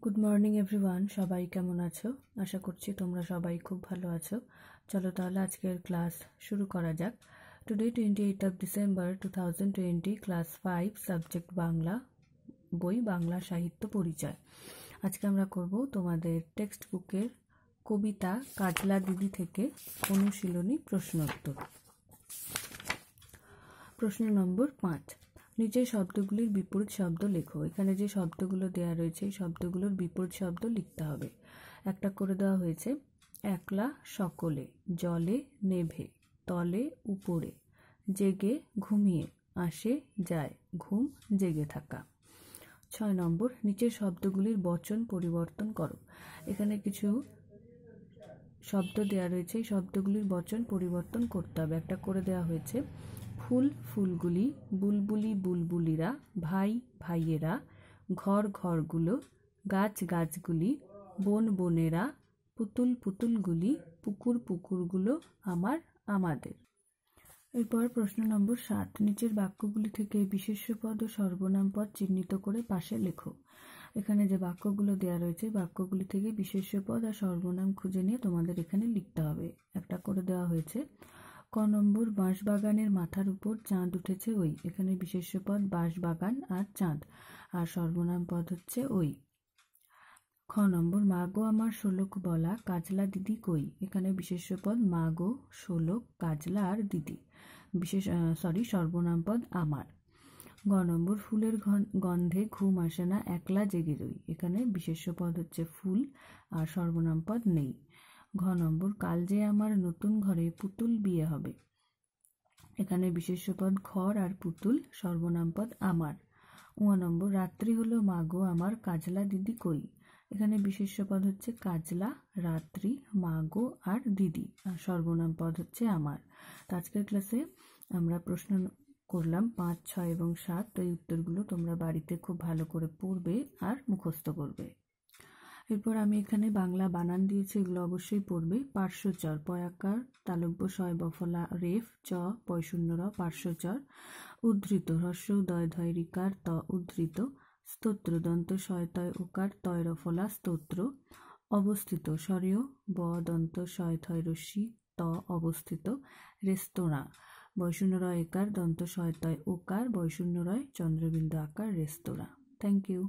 Good morning everyone, সবাই কেমন আছো? আশা করছি তোমরা সবাই খুব ভালো আছো। চলো তাহলে আজকের ক্লাস শুরু করা যাক। Today 28 December 2020, class 5, subject Bangla, বই বাংলা সাহিত্য পরিচয়। আজকে আমরা করব তোমাদের টেক্সট বুকের কবিতা কাজলা দিদি থেকে অনুশীলনী প্রশ্নোত্তর। প্রশ্ন নম্বর 5, নিচের শব্দগুলির বিপরীত শব্দ লেখো। এখানে যে শব্দগুলো দেওয়া রয়েছে এই শব্দগুলোর বিপরীত শব্দ লিখতে হবে। একটা করে দেওয়া হয়েছে একলা সকলে, জলে নেভে, তলে উপরে, জেগে ঘুমিয়ে, আসে যায়, ঘুম জেগে থাকা। 6 নম্বর, নিচের শব্দগুলির বচন পরিবর্তন করো। এখানে কিছু শব্দ দেওয়া রয়েছে, এই শব্দগুলির বচন পরিবর্তন করতে হবে। একটা করে দেওয়া হয়েছে ফুল ফুলগুলি, বুলবুলি বুলবুলিরা, ভাই ভাইয়েরা, ঘর ঘরগুলো, গাছ গাছগুলি, বন বনেরা, পুতুল পুতুলগুলি, পুকুর পুকুরগুলো, আমার আমাদের। এরপর প্রশ্ন নম্বর 7, নিচের বাক্যগুলি থেকে বিশেষ্য পদ ও সর্বনাম পদ চিহ্নিত করে পাশে লেখো। এখানে যে বাক্যগুলো দেওয়া রয়েছে বাক্যগুলি থেকে বিশেষ্য পদ আর সর্বনাম খুঁজে নিয়ে তোমাদের এখানে লিখতে হবে। একটা করে দেওয়া হয়েছে ক নম্বর, বাঁশবাগানের মাথার উপর চাঁদ উঠেছে ওই। এখানে বিশেষ্য পদ বাঁশবাগান আর চাঁদ, আর সর্বনাম পদ হচ্ছে ওই। খ নম্বর, মাগো আমার শোলক বলা, কাজলা দিদি কই। এখানে বিশেষ্য পদ মাগো, শোলক, কাজলা আর দিদি, সর্বনাম পদ আমার। গ নম্বর, ফুলের গন্ধে ঘুম আসে না, একলা জেগে রই। এখানে বিশেষ্য পদ হচ্ছে ফুল আর সর্বনাম পদ নেই। ঘ নম্বর, কাল যে আমার নতুন ঘরে পুতুল বিয়ে হবে। এখানে বিশেষ্য পদ ঘর আর পুতুল, সর্বনাম পদ আমার। ঙ নম্বর, রাত্রি হলো মাগো আমার, কাজলা দিদি কই। এখানে বিশেষ্য পদ হচ্ছে কাজলা, রাত্রি, মাগো আর দিদি, আর সর্বনাম পদ হচ্ছে আমার। তো আজকের ক্লাসে আমরা প্রশ্ন করলাম 5, 6 এবং 7। তো এই উত্তরগুলো তোমরা বাড়িতে খুব ভালো করে পড়বে আর মুখস্থ করবে। এরপর আমি এখানে বাংলা বানান দিয়েছি, এগুলো অবশ্যই পড়বে। পার্শ্বচর, পয়াকার তালব্য শয় বফলা রেফ চ পয়শূন্য র পার্শ্বচর। উদ্ধৃত, হ্রস্ব উদয় ধয় রিকার ত উদ্ধৃত। স্তোত্র, দন্ত শয় তয় ওকার তয় রফলা স্তোত্র। অবস্থিত, স্বরেয় ব দন্ত শয় থয় রস্যি ত অবস্থিত। রেস্তোরাঁ, বয়শূন্য র একার দন্ত শয় তয় ওকার বয়শূন্য রয় চন্দ্রবিন্দু আকার রেস্তোরাঁ। Thank you.